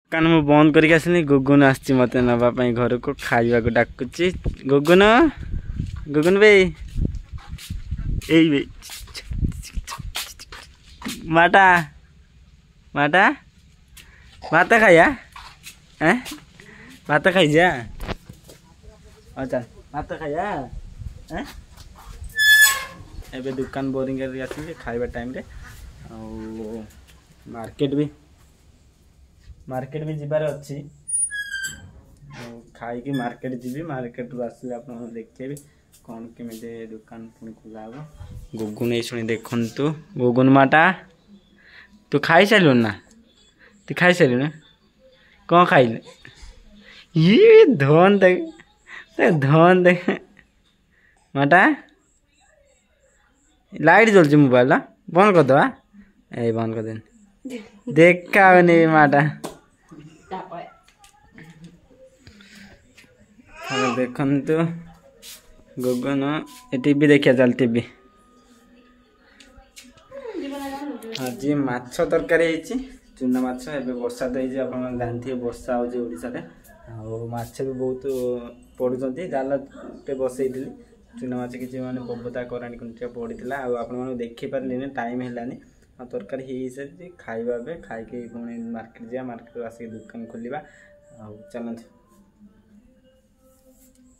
दुकान मु बंद करके आसनी गुगुन आसची मते नबा पई घर को खाइबा को डाकुची गुगुन गुगुन भाई ए भाई माटा माटा भात खाया हैं भात खाई जा अच्छा भात खाया हैं एबे दुकान बोरिंग कर आसली खाइबा टाइम रे मार्केट भी जीवार अच्छी खाई मार्केट जीवी मार्केट रू आसले आप देखिए कौन केमी दुकान पुणी खोला हम गुगुन ये शुणी देखु गुगुन माटा तू खाई सारू ना तू खाई सारू ना कौन खाइले ये धन देख माटा लाइट जलती मोबाइल बंद कर दवा ए बंद कर दे देखा नहीं माटा देखु गुगुन टीवी देखिया चल टीवी आज माछ तरकारी चूना माछ एबे वर्षा तो होती आप जानते वर्षा होशा माछ भी बहुत पड़ुंट जाल बसई चूना माछ किसी मैंने बबूता कराणी कुंटिया पड़ा आप देखिपारे टाइम है तरकारी हो सारी खाइबा खाई पुणी मार्केट जा मार्केट आसिक दुकान खोलिया चलते।